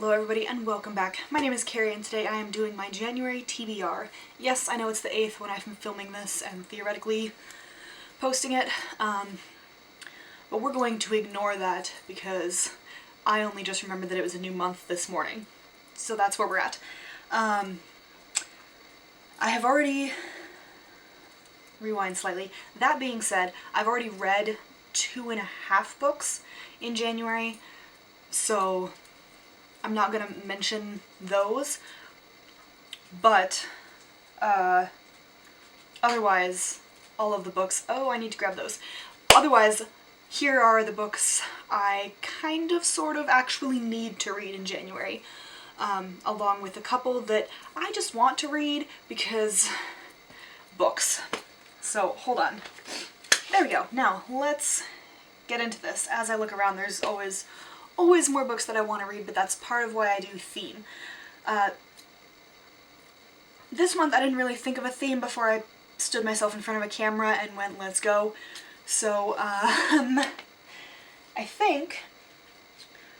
Hello everybody and welcome back. My name is Kari and today I am doing my January TBR. Yes, I know it's the 8th when I'm filming this and theoretically posting it, but we're going to ignore that because I only just remembered that it was a new month this morning. So that's where we're at. I have already... Rewind slightly. That being said, I've already read 2.5 books in January, so I'm not going to mention those, but otherwise, all of the books... Oh, I need to grab those. Otherwise, here are the books I kind of, sort of, actually need to read in January, along with a couple that I just want to read because books. So, hold on. There we go. Now, let's get into this. As I look around, there's always more books that I want to read, but that's part of why I do theme. This month I didn't really think of a theme before I stood myself in front of a camera and went, let's go. So, I think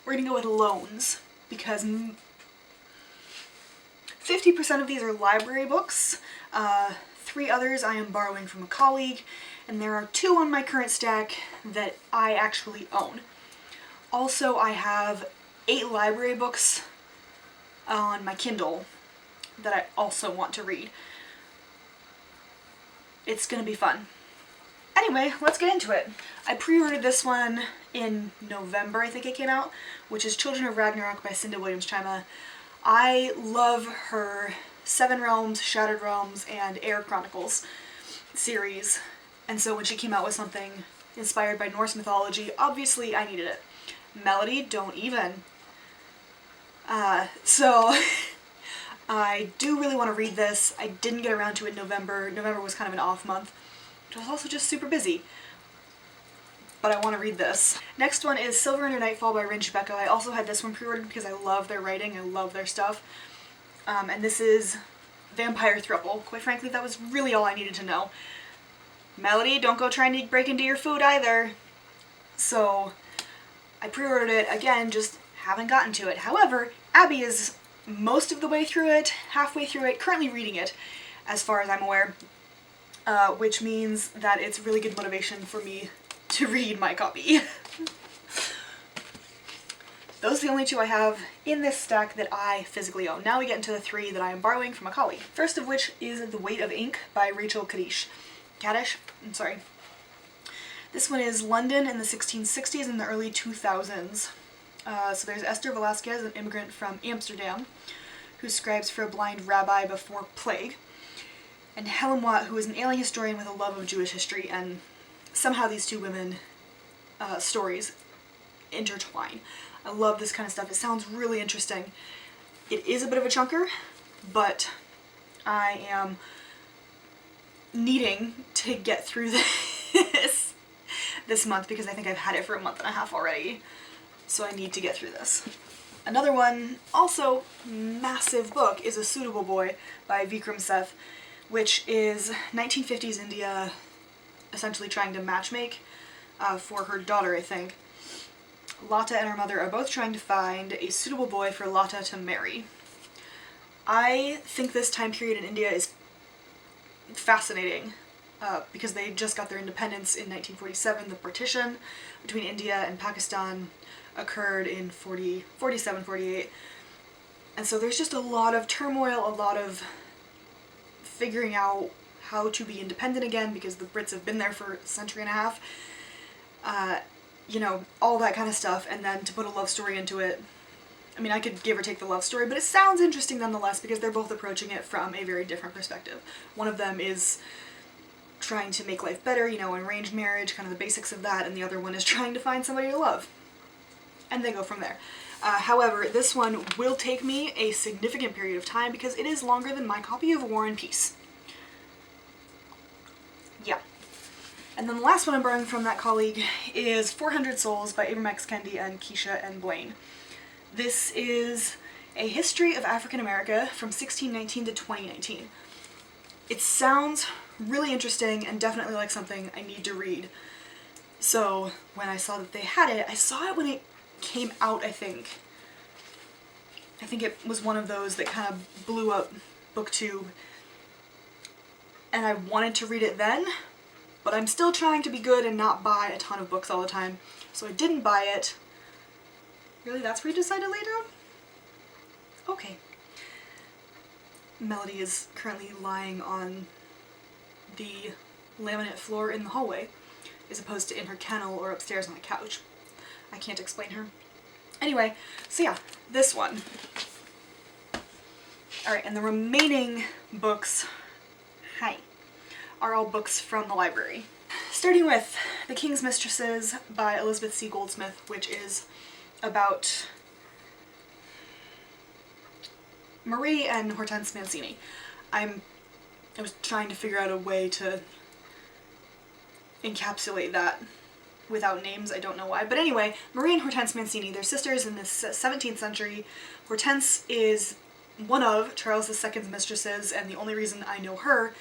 we're gonna go with loans, because 50% of these are library books. 3 others I am borrowing from a colleague, and there are 2 on my current stack that I actually own. Also, I have 8 library books on my Kindle that I also want to read. It's gonna be fun. Anyway, let's get into it. I pre-ordered this one in November, I think it came out, which is Children of Ragnarok by Cinda Williams-Chima. I love her Seven Realms, Shattered Realms, and Air Chronicles series, and so when she came out with something inspired by Norse mythology, obviously I needed it. Melody, don't even. So I do really want to read this. I didn't get around to it in November. November was kind of an off month, but I was also just super busy. But I want to read this. Next one is Silver Under Nightfall by Rin Chibeko. I also had this one pre-ordered because I love their writing, I love their stuff. And this is Vampire Throuple. Quite frankly, that was really all I needed to know. Melody, don't go trying to break into your food either. So I pre-ordered it, again, just haven't gotten to it. However, Abby is most of the way through it, halfway through it, currently reading it, as far as I'm aware, which means that it's really good motivation for me to read my copy. Those are the only 2 I have in this stack that I physically own. Now we get into the 3 that I am borrowing from a colleague. First of which is The Weight of Ink by Rachel Kadish. I'm sorry. This one is London in the 1660s and the early 2000s. So there's Esther Velasquez, an immigrant from Amsterdam, who scribes for a blind rabbi before plague, and Helen Watt, who is an alien historian with a love of Jewish history, and somehow these 2 women stories intertwine. I love this kind of stuff. It sounds really interesting. It is a bit of a chunker, but I am needing to get through this month because I think I've had it for a month and a half already. So I need to get through this. Another one, also massive book, is A Suitable Boy by Vikram Seth, which is 1950s India essentially trying to matchmake for her daughter, I think. Lata and her mother are both trying to find a suitable boy for Lata to marry. I think this time period in India is fascinating because they just got their independence in 1947. The partition between India and Pakistan occurred in 47, 48. And so there's just a lot of turmoil, a lot of figuring out how to be independent again because the Brits have been there for a century and a half. You know, all that kind of stuff, and then to put a love story into it. I mean, I could give or take the love story, but it sounds interesting nonetheless because they're both approaching it from a very different perspective. One of them is trying to make life better, you know, arranged marriage, kind of the basics of that, and the other one is trying to find somebody to love. And they go from there. However, this one will take me a significant period of time because it is longer than my copy of War and Peace. Yeah. And then the last one I'm borrowing from that colleague is 400 Souls by Ibram X. Kendi and Keisha and Blaine. This is a history of African America from 1619 to 2019. It sounds really interesting and definitely like something I need to read. So when I saw that they had it, I saw it when it came out, I think. I think it was one of those that kind of blew up BookTube, and I wanted to read it then, but I'm still trying to be good and not buy a ton of books all the time, so I didn't buy it. Really, that's where you decide to lay down? Okay. Melody is currently lying on the laminate floor in the hallway, as opposed to in her kennel or upstairs on the couch. I can't explain her. Anyway, so yeah, this one. Alright, and the remaining books, are all books from the library. Starting with The King's Mistresses by Elizabeth C. Goldsmith, which is about Marie and Hortense Mancini. I was trying to figure out a way to encapsulate that without names, I don't know why. But anyway, Marie and Hortense Mancini, they're sisters in the 17th century. Hortense is one of Charles II's mistresses, and the only reason I know her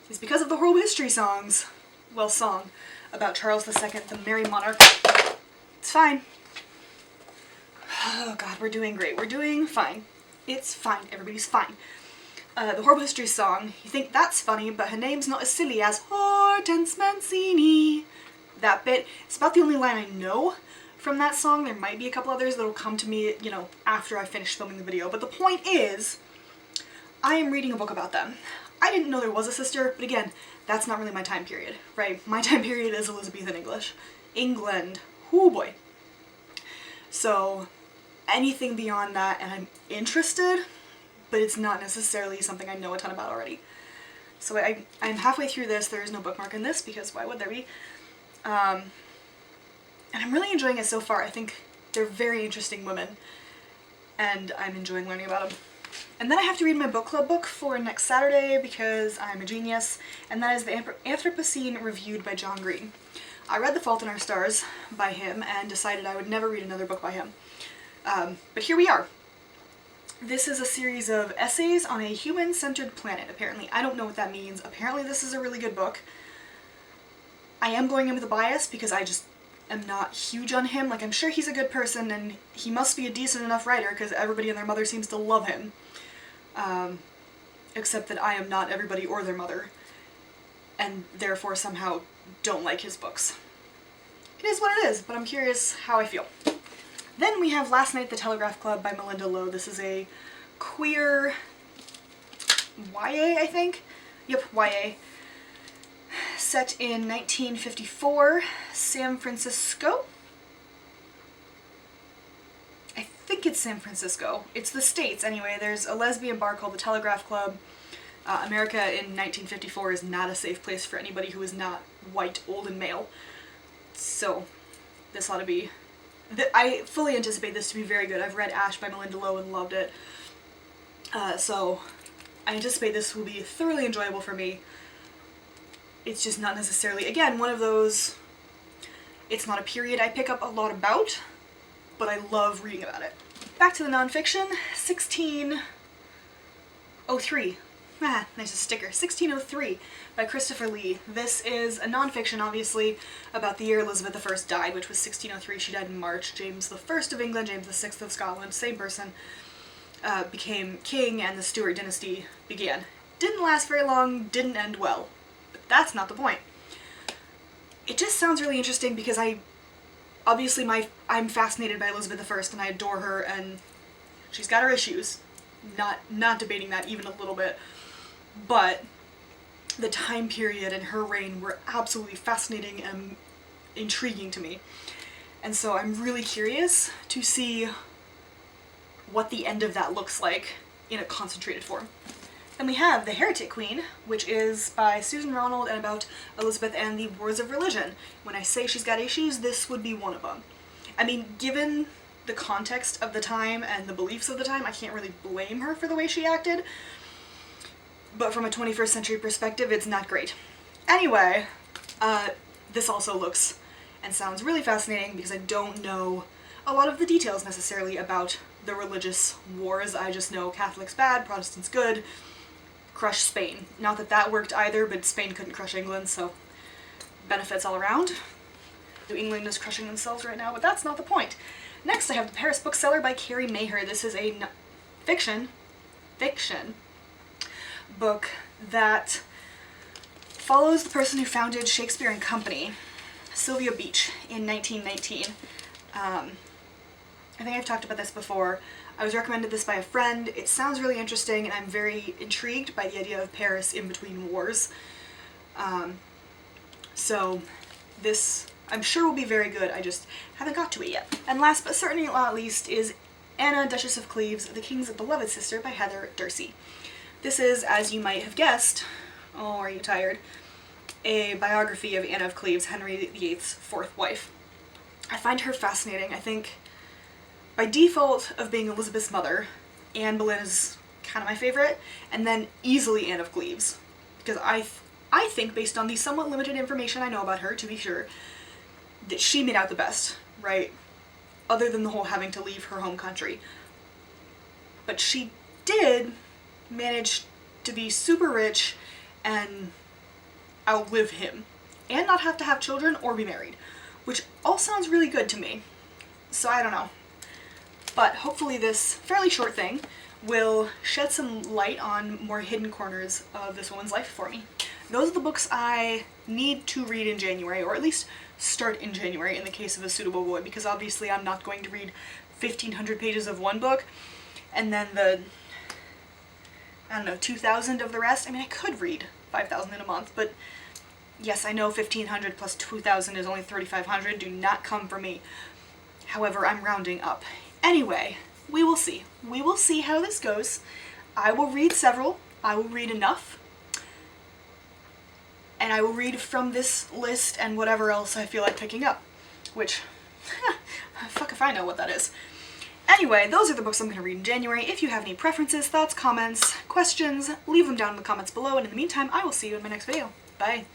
is because of the World History songs. Well, song about Charles II, the Merry Monarch. It's fine. Oh god, we're doing great. We're doing fine. It's fine. Everybody's fine. The Horrible History song, you think that's funny, but her name's not as silly as Hortense Mancini. That bit, it's about the only line I know from that song. There might be a couple others that'll come to me, you know, after I finish filming the video. But the point is, I am reading a book about them. I didn't know there was a sister, but again, that's not really my time period, right? My time period is Elizabethan English. England. Whoo boy. So, anything beyond that, and I'm interested, but it's not necessarily something I know a ton about already. So I'm halfway through this. There is no bookmark in this, because why would there be? And I'm really enjoying it so far. I think they're very interesting women, and I'm enjoying learning about them. And then I have to read my book club book for next Saturday because I'm a genius, and that is The Anthropocene Reviewed by John Green. I read The Fault in Our Stars by him and decided I would never read another book by him. But here we are. This is a series of essays on a human-centered planet, apparently. I don't know what that means. Apparently this is a really good book. I am going in with a bias because I just am not huge on him. Like, I'm sure he's a good person and he must be a decent enough writer because everybody and their mother seems to love him. Except that I am not everybody or their mother, and therefore somehow don't like his books. It is what it is, but I'm curious how I feel. Then we have Last Night at the Telegraph Club by Melinda Lowe. This is a queer YA, I think? Yep, YA. Set in 1954, San Francisco? I think it's San Francisco. It's the States, anyway. There's a lesbian bar called the Telegraph Club. America in 1954 is not a safe place for anybody who is not white, old, and male. So, this ought to be... I fully anticipate this to be very good. I've read Ash by Melinda Lowe and loved it. So, I anticipate this will be thoroughly enjoyable for me. It's just not necessarily, again, one of those... It's not a period I pick up a lot about, but I love reading about it. Back to the nonfiction, 1603. Ah, nice sticker. 1603 by Christopher Lee. This is a nonfiction, obviously, about the year Elizabeth I died, which was 1603. She died in March. James I of England, James VI of Scotland, same person, became king, and the Stuart dynasty began. Didn't last very long, didn't end well, but that's not the point. It just sounds really interesting because I'm fascinated by Elizabeth I and I adore her, and she's got her issues. Not debating that even a little bit. But the time period and her reign were absolutely fascinating and intriguing to me. And so I'm really curious to see what the end of that looks like in a concentrated form. Then we have The Heretic Queen, which is by Susan Ronald and about Elizabeth and the Wars of Religion. When I say she's got issues, this would be one of them. I mean, given the context of the time and the beliefs of the time, I can't really blame her for the way she acted. But from a 21st century perspective, it's not great. Anyway, this also looks and sounds really fascinating because I don't know a lot of the details necessarily about the religious wars. I just know Catholics bad, Protestants good, crush Spain. Not that that worked either, but Spain couldn't crush England, so benefits all around. England is crushing themselves right now, but that's not the point. Next, I have The Paris Bookseller by Carrie Maher. This is a fiction book that follows the person who founded Shakespeare and Company, Sylvia Beach, in 1919. I think I've talked about this before. I was recommended this by a friend. It sounds really interesting, and I'm very intrigued by the idea of Paris in between wars. So this, I'm sure, will be very good. I just haven't got to it yet. And last but certainly not least is Anna, Duchess of Cleves, the King's beloved sister by Heather Darcy. This is, as you might have guessed, oh, are you tired, a biography of Anna of Cleves, Henry VIII's fourth wife. I find her fascinating. I think, by default of being Elizabeth's mother, Anne Boleyn is kind of my favorite, and then easily Anne of Cleves, because I think, based on the somewhat limited information I know about her, to be sure, that she made out the best, right? Other than the whole having to leave her home country. But she did manage to be super rich and outlive him, and not have to have children or be married, which all sounds really good to me. So I don't know. But hopefully this fairly short thing will shed some light on more hidden corners of this woman's life for me. Those are the books I need to read in January, or at least start in January in the case of A Suitable Boy, because obviously I'm not going to read 1,500 pages of one book and then the, I don't know, 2,000 of the rest. I mean, I could read 5,000 in a month, but yes, I know 1,500 plus 2,000 is only 3,500. Do not come for me. However, I'm rounding up. Anyway, we will see. We will see how this goes. I will read several. I will read enough. And I will read from this list and whatever else I feel like picking up. Which, fuck if I know what that is. Anyway, those are the books I'm going to read in January. If you have any preferences, thoughts, comments, questions, leave them down in the comments below. And in the meantime, I will see you in my next video. Bye.